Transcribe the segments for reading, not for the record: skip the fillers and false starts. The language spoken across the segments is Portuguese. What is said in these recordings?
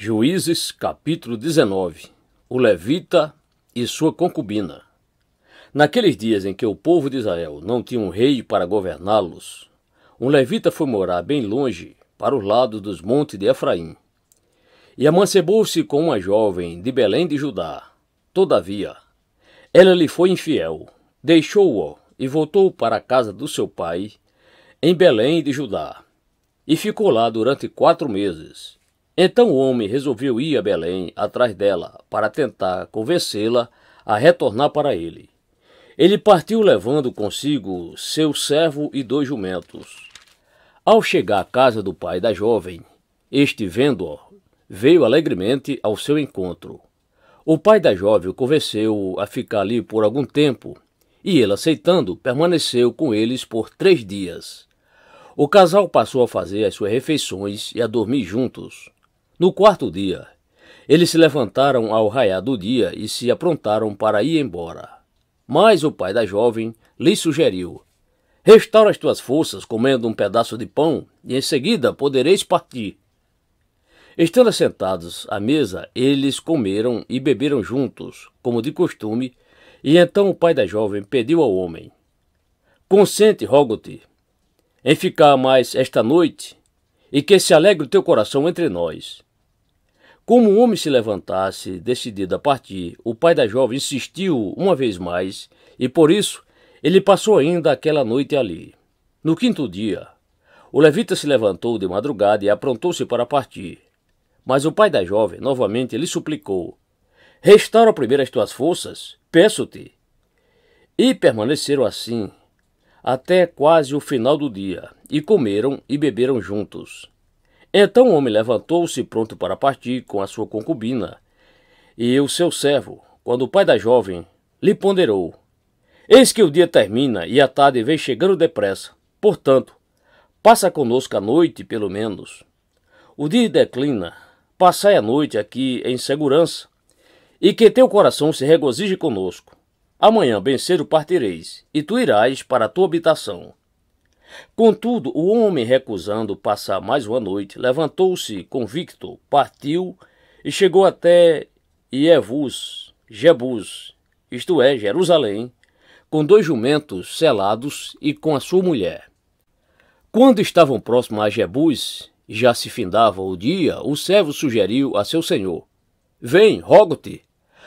Juízes, capítulo 19. O levita e sua concubina. Naqueles dias em que o povo de Israel não tinha um rei para governá-los, um levita foi morar bem longe, para os lados dos montes de Efraim. E amancebou-se com uma jovem de Belém de Judá. Todavia, ela lhe foi infiel, deixou-o e voltou para a casa do seu pai, em Belém de Judá, e ficou lá durante 4 meses. Então o homem resolveu ir a Belém atrás dela, para tentar convencê-la a retornar para ele. Ele partiu levando consigo seu servo e 2 jumentos. Ao chegar à casa do pai da jovem, este, vendo-o, veio alegremente ao seu encontro. O pai da jovem o convenceu a ficar ali por algum tempo, e ele, aceitando, permaneceu com eles por 3 dias. O casal passou a fazer as suas refeições e a dormir juntos. No 4º dia, eles se levantaram ao raiar do dia e se aprontaram para ir embora. Mas o pai da jovem lhe sugeriu: restaura as tuas forças comendo um pedaço de pão, e em seguida podereis partir. Estando sentados à mesa, eles comeram e beberam juntos, como de costume, e então o pai da jovem pediu ao homem: consente, rogo-te, em ficar mais esta noite, e que se alegre o teu coração entre nós. Como o homem se levantasse, decidido a partir, o pai da jovem insistiu uma vez mais, e por isso ele passou ainda aquela noite ali. No 5º dia, o levita se levantou de madrugada e aprontou-se para partir. Mas o pai da jovem novamente lhe suplicou: restaura primeiro as tuas forças, peço-te. E permaneceram assim até quase o final do dia, e comeram e beberam juntos. Então o homem levantou-se pronto para partir com a sua concubina e o seu servo, quando o pai da jovem lhe ponderou: eis que o dia termina e a tarde vem chegando depressa, portanto, passa conosco a noite pelo menos. O dia declina, passai a noite aqui em segurança, e que teu coração se regozije conosco. Amanhã bem cedo partireis, e tu irás para a tua habitação. Contudo, o homem, recusando passar mais uma noite, levantou-se convicto, partiu e chegou até Jebus, isto é, Jerusalém, com 2 jumentos selados e com a sua mulher. Quando estavam próximos a Jebus, já se findava o dia, o servo sugeriu a seu senhor: vem, rogo-te,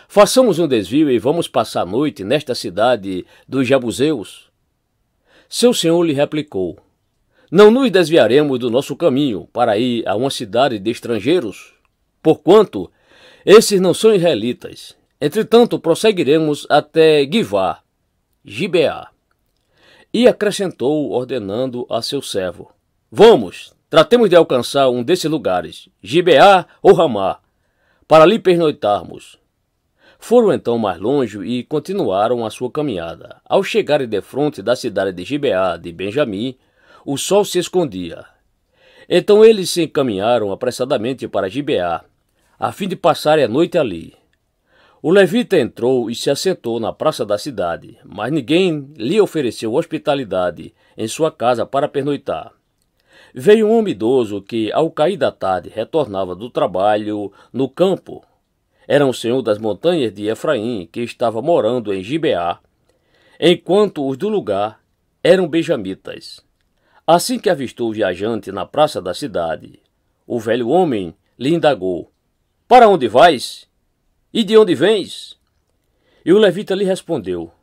façamos um desvio e vamos passar a noite nesta cidade dos Jebuseus. Seu senhor lhe replicou: não nos desviaremos do nosso caminho para ir a uma cidade de estrangeiros, porquanto esses não são israelitas. Entretanto, prosseguiremos até Gibeá. E acrescentou, ordenando a seu servo: vamos, tratemos de alcançar um desses lugares, Gibeá ou Ramá, para ali pernoitarmos. Foram então mais longe e continuaram a sua caminhada. Ao chegarem defronte da cidade de Gibeá de Benjamim, o sol se escondia. Então eles se encaminharam apressadamente para Gibeá, a fim de passarem a noite ali. O levita entrou e se assentou na praça da cidade, mas ninguém lhe ofereceu hospitalidade em sua casa para pernoitar. Veio um homem idoso que, ao cair da tarde, retornava do trabalho no campo. Era um senhor das montanhas de Efraim, que estava morando em Gibeá, enquanto os do lugar eram benjamitas. Assim que avistou o viajante na praça da cidade, o velho homem lhe indagou: para onde vais? E de onde vens? E o levita lhe respondeu: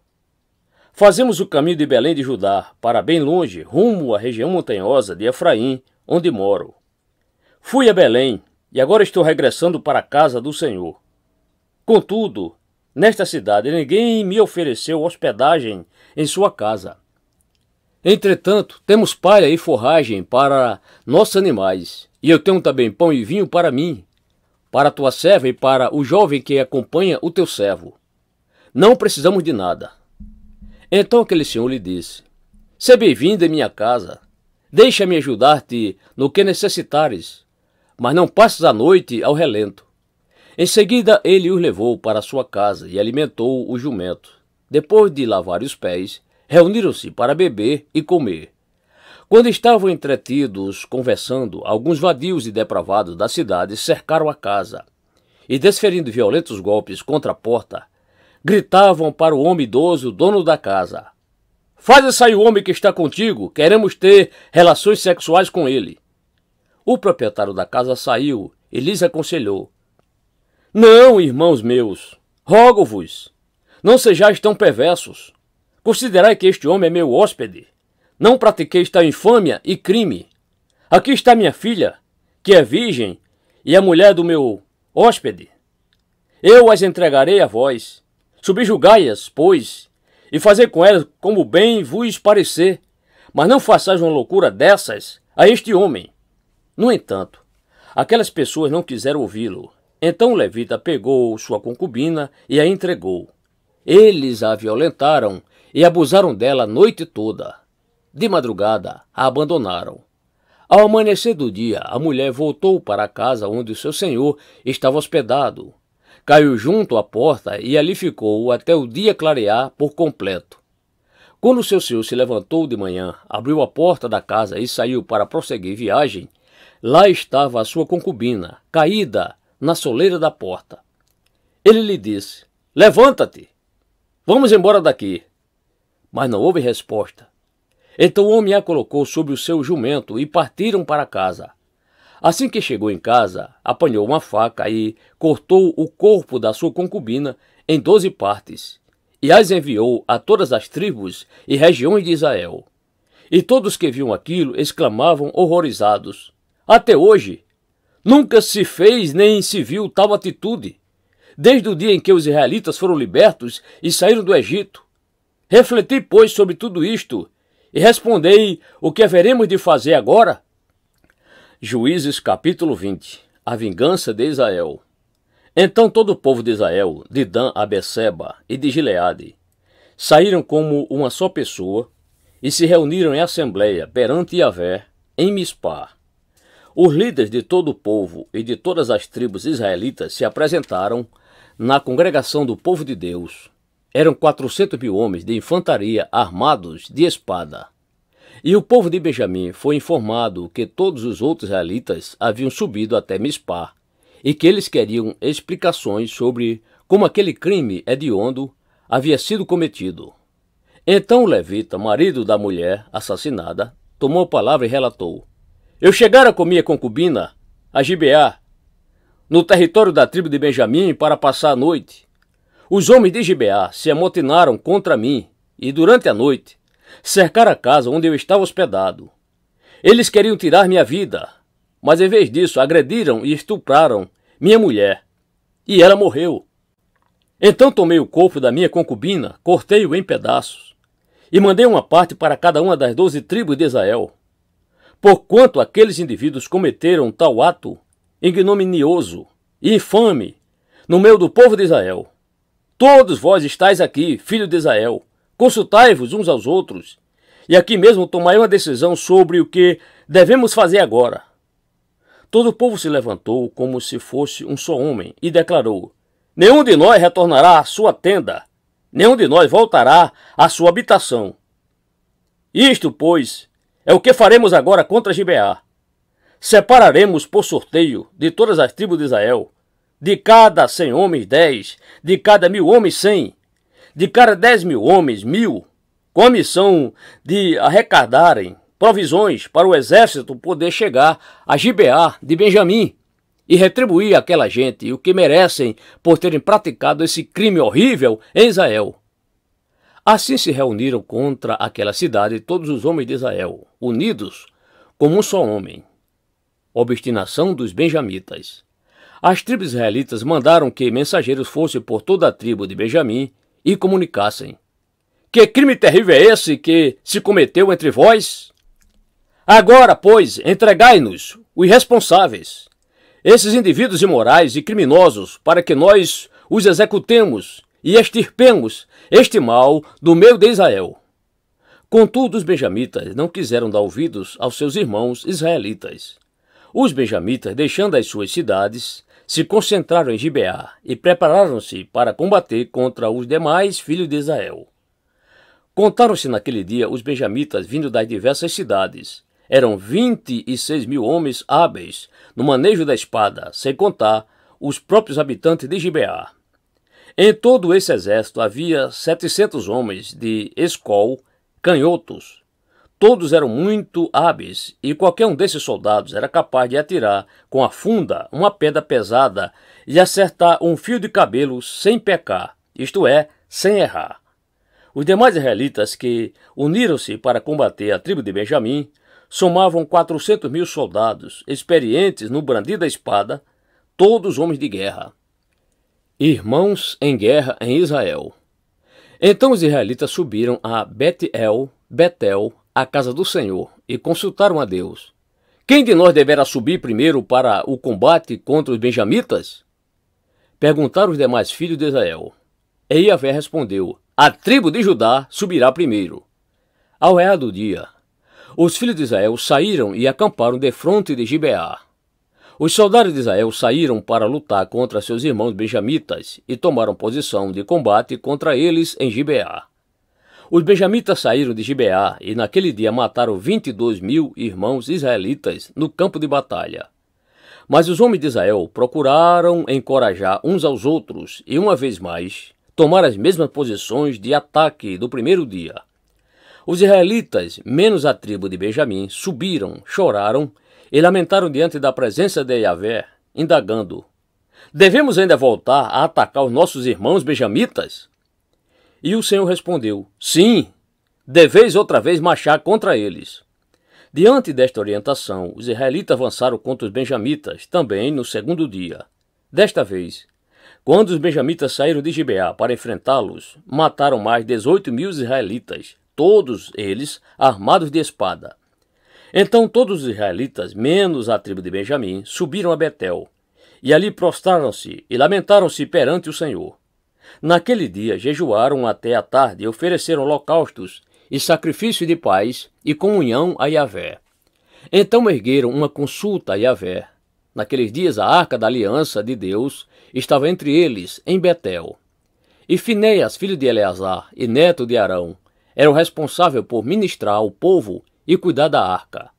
fazemos o caminho de Belém de Judá, para bem longe, rumo à região montanhosa de Efraim, onde moro. Fui a Belém, e agora estou regressando para a casa do Senhor. Contudo, nesta cidade ninguém me ofereceu hospedagem em sua casa. Entretanto, temos palha e forragem para nossos animais, e eu tenho também pão e vinho para mim, para a tua serva e para o jovem que acompanha o teu servo. Não precisamos de nada. Então aquele senhor lhe disse: seja bem-vindo em minha casa, deixa-me ajudar-te no que necessitares, mas não passes a noite ao relento. Em seguida ele os levou para sua casa e alimentou o jumento. Depois de lavar os pés, reuniram-se para beber e comer. Quando estavam entretidos conversando, alguns vadios e depravados da cidade cercaram a casa e, desferindo violentos golpes contra a porta, gritavam para o homem idoso, dono da casa: "Faze sair o homem que está contigo, queremos ter relações sexuais com ele." O proprietário da casa saiu e lhes aconselhou: "Não, irmãos meus, rogo-vos, não sejais tão perversos. Considerai que este homem é meu hóspede. Não pratiqueis tal infâmia e crime. Aqui está minha filha, que é virgem, e a mulher do meu hóspede. Eu as entregarei a vós. Subjugai-as, pois, e fazei com elas como bem vos parecer, mas não façais uma loucura dessas a este homem." No entanto, aquelas pessoas não quiseram ouvi-lo. Então o levita pegou sua concubina e a entregou. Eles a violentaram e abusaram dela a noite toda. De madrugada, a abandonaram. Ao amanhecer do dia, a mulher voltou para a casa onde o seu senhor estava hospedado. Caiu junto à porta e ali ficou até o dia clarear por completo. Quando seu senhor se levantou de manhã, abriu a porta da casa e saiu para prosseguir viagem, lá estava a sua concubina, caída na soleira da porta. Ele lhe disse: "Levanta-te, vamos embora daqui." Mas não houve resposta. Então o homem a colocou sobre o seu jumento e partiram para casa. Assim que chegou em casa, apanhou uma faca e cortou o corpo da sua concubina em 12 partes, e as enviou a todas as tribos e regiões de Israel. E todos que viam aquilo exclamavam horrorizados: "Até hoje nunca se fez nem se viu tal atitude, desde o dia em que os israelitas foram libertos e saíram do Egito. Refleti, pois, sobre tudo isto, e respondei o que haveremos de fazer agora." Juízes capítulo 20. A vingança de Israel. Então todo o povo de Israel, de Dan a Beceba e de Gileade, saíram como uma só pessoa e se reuniram em assembleia perante Yahvé em Mispá. Os líderes de todo o povo e de todas as tribos israelitas se apresentaram na congregação do povo de Deus. Eram 400.000 homens de infantaria armados de espada. E o povo de Benjamim foi informado que todos os outros israelitas haviam subido até Mispá e que eles queriam explicações sobre como aquele crime hediondo havia sido cometido. Então o levita, marido da mulher assassinada, tomou a palavra e relatou: "Eu chegara com minha concubina a Gibeá, no território da tribo de Benjamim, para passar a noite. Os homens de Gibeá se amotinaram contra mim e, durante a noite, cercaram a casa onde eu estava hospedado. Eles queriam tirar minha vida, mas em vez disso agrediram e estupraram minha mulher, e ela morreu. Então tomei o corpo da minha concubina, cortei-o em pedaços, e mandei uma parte para cada uma das 12 tribos de Israel. Porquanto aqueles indivíduos cometeram tal ato ignominioso e infame no meio do povo de Israel. Todos vós estáis aqui, filhos de Israel, consultai-vos uns aos outros, e aqui mesmo tomai uma decisão sobre o que devemos fazer agora." Todo o povo se levantou como se fosse um só homem e declarou: "Nenhum de nós retornará à sua tenda, nenhum de nós voltará à sua habitação. Isto, pois, é o que faremos agora contra Gibeá. Separaremos por sorteio de todas as tribos de Israel, de cada 100 homens 10, de cada 1.000 homens 100, de cada 10.000 homens 1.000, com a missão de arrecadarem provisões para o exército poder chegar a Gibeá de Benjamim e retribuir àquela gente o que merecem por terem praticado esse crime horrível em Israel." Assim se reuniram contra aquela cidade todos os homens de Israel, unidos como um só homem. Obstinação dos benjamitas. As tribos israelitas mandaram que mensageiros fossem por toda a tribo de Benjamim e comunicassem: "Que crime terrível é esse que se cometeu entre vós? Agora, pois, entregai-nos os responsáveis, esses indivíduos imorais e criminosos, para que nós os executemos e extirpemos este mal do meio de Israel." Contudo, os benjamitas não quiseram dar ouvidos aos seus irmãos israelitas. Os benjamitas, deixando as suas cidades, se concentraram em Gibeá e prepararam-se para combater contra os demais filhos de Israel. Contaram-se naquele dia os benjamitas vindo das diversas cidades. Eram 26.000 homens hábeis no manejo da espada, sem contar os próprios habitantes de Gibeá. Em todo esse exército havia 700 homens de escol, canhotos. Todos eram muito hábeis e qualquer um desses soldados era capaz de atirar com a funda uma pedra pesada e acertar um fio de cabelo sem pecar, isto é, sem errar. Os demais israelitas que uniram-se para combater a tribo de Benjamim somavam 400.000 soldados, experientes no brandir da espada, todos homens de guerra. Irmãos em guerra em Israel. Então os israelitas subiram a Betel, a casa do Senhor, e consultaram a Deus. Quem de nós deverá subir primeiro para o combate contra os benjamitas? Perguntaram os demais filhos de Israel. E Yahvé respondeu, a tribo de Judá subirá primeiro. Ao raiar do dia, os filhos de Israel saíram e acamparam defronte de Gibeá. Os soldados de Israel saíram para lutar contra seus irmãos benjamitas e tomaram posição de combate contra eles em Gibeá. Os benjamitas saíram de Gibeá e naquele dia mataram 22.000 irmãos israelitas no campo de batalha. Mas os homens de Israel procuraram encorajar uns aos outros e, uma vez mais, tomaram as mesmas posições de ataque do primeiro dia. Os israelitas, menos a tribo de Benjamim, subiram, choraram e lamentaram diante da presença de Yahvé, indagando, devemos ainda voltar a atacar os nossos irmãos benjamitas? E o Senhor respondeu, sim, deveis outra vez marchar contra eles. Diante desta orientação, os israelitas avançaram contra os benjamitas, também no segundo dia. Desta vez, quando os benjamitas saíram de Gibeá para enfrentá-los, mataram mais 18.000 israelitas, todos eles armados de espada. Então todos os israelitas, menos a tribo de Benjamim, subiram a Betel, e ali prostraram-se e lamentaram-se perante o Senhor. Naquele dia jejuaram até a tarde e ofereceram holocaustos e sacrifício de paz e comunhão a Yahvé. Então ergueram uma consulta a Yahvé. Naqueles dias a arca da aliança de Deus estava entre eles, em Betel. E Finéias, filho de Eleazar e neto de Arão, era o responsável por ministrar ao povo e cuidar da arca.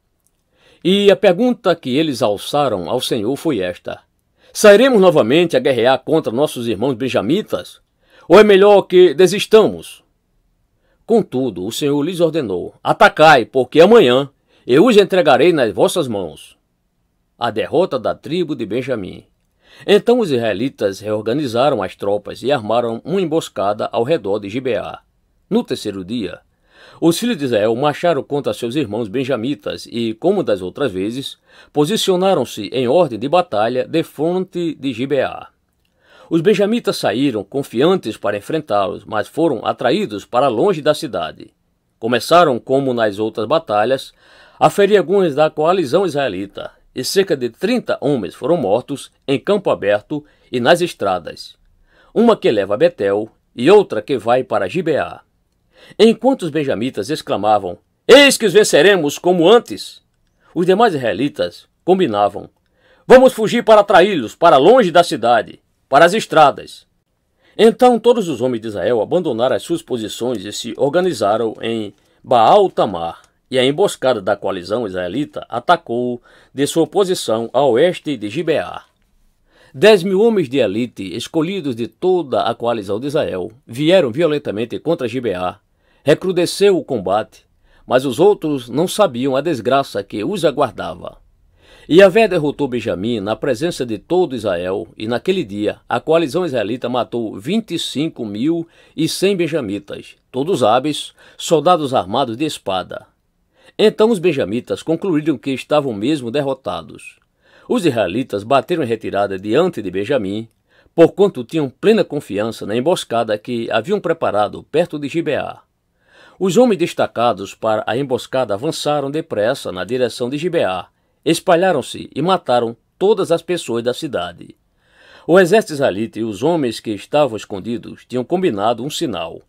E a pergunta que eles alçaram ao Senhor foi esta: sairemos novamente a guerrear contra nossos irmãos benjamitas? Ou é melhor que desistamos? Contudo, o Senhor lhes ordenou: atacai, porque amanhã eu os entregarei nas vossas mãos. A derrota da tribo de Benjamim. Então os israelitas reorganizaram as tropas e armaram uma emboscada ao redor de Gibeá. No terceiro dia, os filhos de Israel marcharam contra seus irmãos benjamitas e, como das outras vezes, posicionaram-se em ordem de batalha defronte de Gibeá. Os benjamitas saíram confiantes para enfrentá-los, mas foram atraídos para longe da cidade. Começaram, como nas outras batalhas, a ferir alguns da coalizão israelita, e cerca de 30 homens foram mortos em campo aberto e nas estradas, uma que leva a Betel e outra que vai para Gibeá. Enquanto os benjamitas exclamavam, eis que os venceremos como antes, os demais israelitas combinavam, vamos fugir para atraí-los para longe da cidade, para as estradas. Então todos os homens de Israel abandonaram as suas posições e se organizaram em Baal-Tamar, e a emboscada da coalizão israelita atacou de sua posição a oeste de Gibeá. 10.000 homens de elite, escolhidos de toda a coalizão de Israel, vieram violentamente contra Gibeá. Recrudesceu o combate, mas os outros não sabiam a desgraça que os aguardava. Yahvé derrotou Benjamim na presença de todo Israel, e naquele dia a coalizão israelita matou 25.100 benjamitas, todos hábeis, soldados armados de espada. Então os benjamitas concluíram que estavam mesmo derrotados. Os israelitas bateram em retirada diante de Benjamim, porquanto tinham plena confiança na emboscada que haviam preparado perto de Gibeá. Os homens destacados para a emboscada avançaram depressa na direção de Gibeá, espalharam-se e mataram todas as pessoas da cidade. O exército israelita e os homens que estavam escondidos tinham combinado um sinal.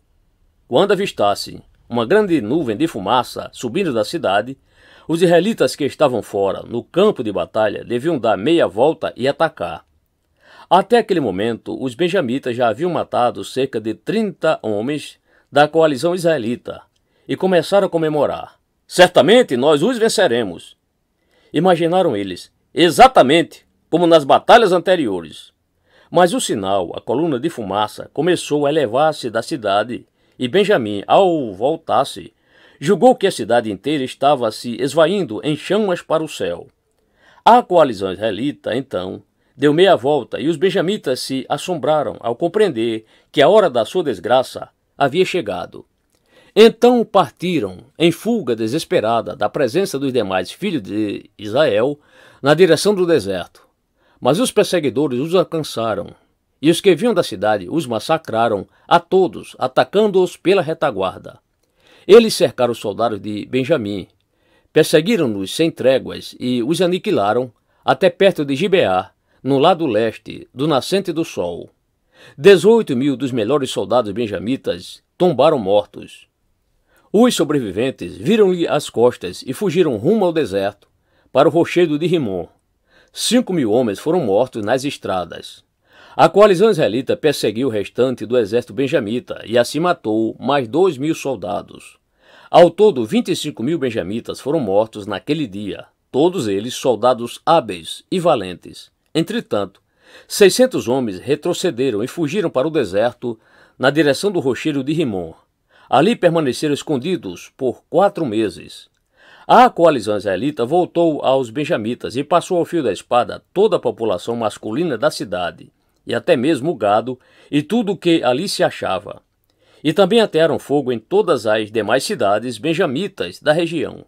Quando avistassem uma grande nuvem de fumaça subindo da cidade, os israelitas que estavam fora, no campo de batalha, deviam dar meia volta e atacar. Até aquele momento, os benjamitas já haviam matado cerca de 30 homens da coalizão israelita e começaram a comemorar. Certamente nós os venceremos. Imaginaram eles, exatamente como nas batalhas anteriores. Mas o sinal, a coluna de fumaça, começou a elevar-se da cidade e Benjamim, ao voltar-se, julgou que a cidade inteira estava se esvaindo em chamas para o céu. A coalizão israelita, então, deu meia volta e os benjamitas se assombraram ao compreender que a hora da sua desgraça havia chegado. Então partiram, em fuga desesperada da presença dos demais filhos de Israel, na direção do deserto. Mas os perseguidores os alcançaram, e os que vinham da cidade os massacraram a todos, atacando-os pela retaguarda. Eles cercaram os soldados de Benjamim, perseguiram-nos sem tréguas e os aniquilaram até perto de Gibeá, no lado leste do nascente do sol. 18.000 dos melhores soldados benjamitas tombaram mortos. Os sobreviventes viram-lhe as costas e fugiram rumo ao deserto, para o rochedo de Rimon. 5.000 homens foram mortos nas estradas. A coalizão israelita perseguiu o restante do exército benjamita e assim matou mais 2.000 soldados. Ao todo, 25.000 benjamitas foram mortos naquele dia, todos eles soldados hábeis e valentes. Entretanto, 600 homens retrocederam e fugiram para o deserto na direção do rochedo de Rimon. Ali permaneceram escondidos por 4 meses. A coalizão israelita voltou aos benjamitas e passou ao fio da espada toda a população masculina da cidade, e até mesmo o gado e tudo o que ali se achava. E também atearam fogo em todas as demais cidades benjamitas da região.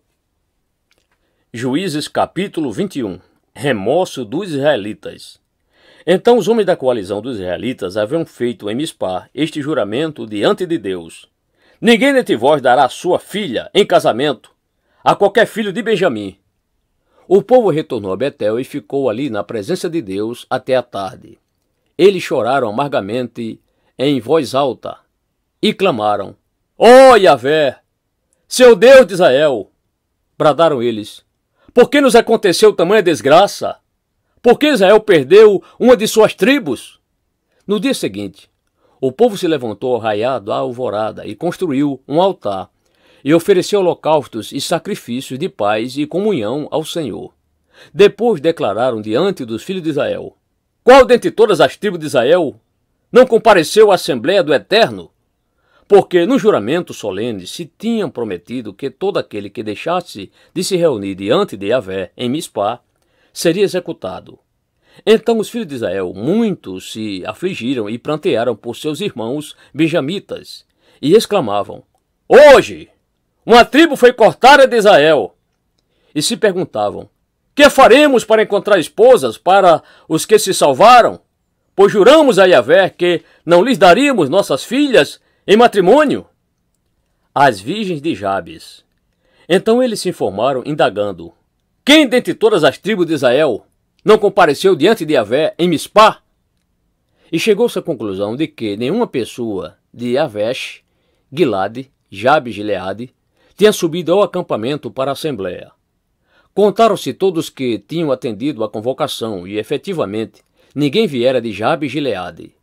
Juízes capítulo 21. Remorso dos israelitas. Então os homens da coalizão dos israelitas haviam feito em Mispá este juramento diante de Deus: ninguém dentre vós dará sua filha em casamento a qualquer filho de Benjamim. O povo retornou a Betel e ficou ali na presença de Deus até a tarde. Eles choraram amargamente em voz alta e clamaram: ó Yahvé, seu Deus de Israel! Bradaram eles: por que nos aconteceu tamanha desgraça? Por que Israel perdeu uma de suas tribos? No dia seguinte, o povo se levantou ao raiar da alvorada e construiu um altar e ofereceu holocaustos e sacrifícios de paz e comunhão ao Senhor. Depois declararam diante dos filhos de Israel: qual dentre todas as tribos de Israel não compareceu à Assembleia do Eterno? Porque no juramento solene se tinham prometido que todo aquele que deixasse de se reunir diante de Yahvé em Mispá seria executado. Então os filhos de Israel muitos se afligiram e prantearam por seus irmãos benjamitas, e exclamavam: hoje uma tribo foi cortada de Israel. E se perguntavam: que faremos para encontrar esposas para os que se salvaram? Pois juramos a Yahvé que não lhes daríamos nossas filhas em matrimônio. As virgens de Jabes. Então eles se informaram, indagando: quem dentre todas as tribos de Israel não compareceu diante de Yahvé em Mispá? E chegou-se à conclusão de que nenhuma pessoa de Yavesh, Gilade, Jabes Gileade, tinha subido ao acampamento para a assembleia. Contaram-se todos que tinham atendido à convocação e, efetivamente, ninguém viera de Jabes Gileade.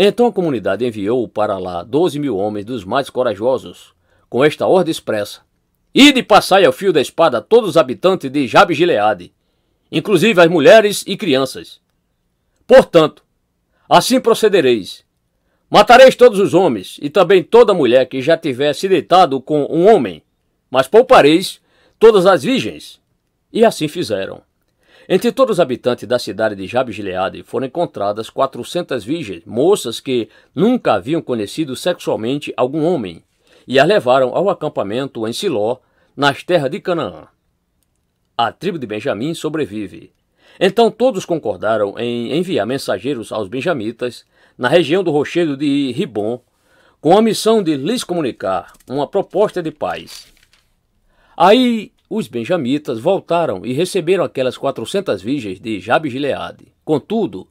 Então a comunidade enviou para lá 12.000 homens dos mais corajosos, com esta ordem expressa: ide e passai ao fio da espada todos os habitantes de Jabes Gileade, inclusive as mulheres e crianças. Portanto, assim procedereis: matareis todos os homens e também toda mulher que já tiver se deitado com um homem, mas poupareis todas as virgens. E assim fizeram. Entre todos os habitantes da cidade de Jabes Gileade foram encontradas 400 virgens, moças que nunca haviam conhecido sexualmente algum homem, e as levaram ao acampamento em Siló, nas terras de Canaã. A tribo de Benjamim sobrevive. Então todos concordaram em enviar mensageiros aos benjamitas, na região do rochedo de Ribom, com a missão de lhes comunicar uma proposta de paz. Aí os benjamitas voltaram e receberam aquelas 400 virgens de Jabes Gileade. Contudo,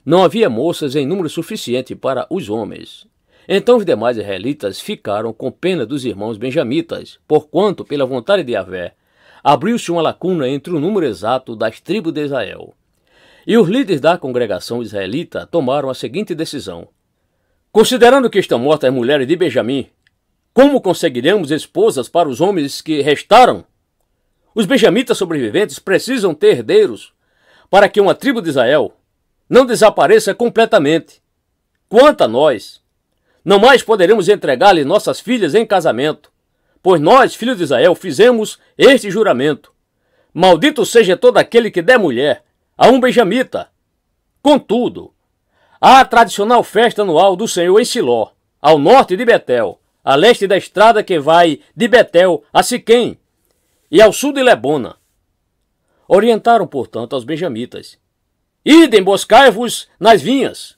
não havia moças em número suficiente para os homens. Então os demais israelitas ficaram com pena dos irmãos benjamitas, porquanto, pela vontade de Yahvé, abriu-se uma lacuna entre o número exato das tribos de Israel. E os líderes da congregação israelita tomaram a seguinte decisão: considerando que estão mortas as mulheres de Benjamim, Como conseguiremos esposas para os homens que restaram? Os benjamitas sobreviventes precisam ter herdeiros para que uma tribo de Israel não desapareça completamente. Quanto a nós, não mais poderemos entregar-lhe nossas filhas em casamento, pois nós, filhos de Israel, fizemos este juramento. Maldito seja todo aquele que der mulher a um benjamita. Contudo, há a tradicional festa anual do Senhor em Siló, ao norte de Betel, a leste da estrada que vai de Betel a Siquém e ao sul de Lebona. Orientaram, portanto, aos benjamitas: Ide, emboscai-vos nas vinhas.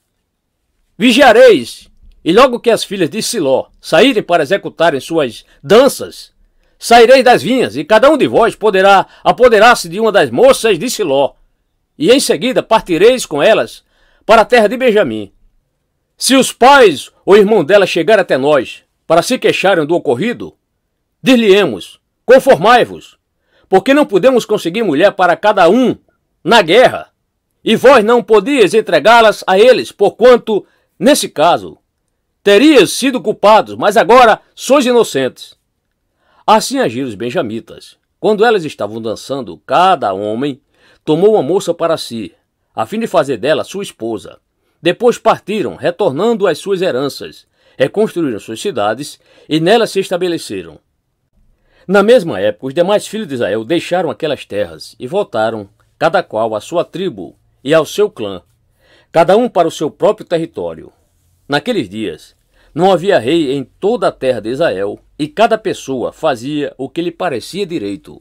Vigiareis, e logo que as filhas de Siló saírem para executarem suas danças, saireis das vinhas, e cada um de vós poderá apoderar-se de uma das moças de Siló, e em seguida partireis com elas para a terra de Benjamim. Se os pais ou irmão dela chegarem até nós para se queixarem do ocorrido, dir-lhe-emos: conformai-vos, porque não podemos conseguir mulher para cada um na guerra, e vós não podíeis entregá-las a eles, porquanto, nesse caso, terias sido culpados, mas agora sois inocentes. Assim agiram os benjamitas. Quando elas estavam dançando, cada homem tomou uma moça para si, a fim de fazer dela sua esposa. Depois partiram, retornando às suas heranças, reconstruíram suas cidades e nelas se estabeleceram. Na mesma época, os demais filhos de Israel deixaram aquelas terras e voltaram, cada qual à sua tribo e ao seu clã, cada um para o seu próprio território. Naqueles dias, não havia rei em toda a terra de Israel, e cada pessoa fazia o que lhe parecia direito.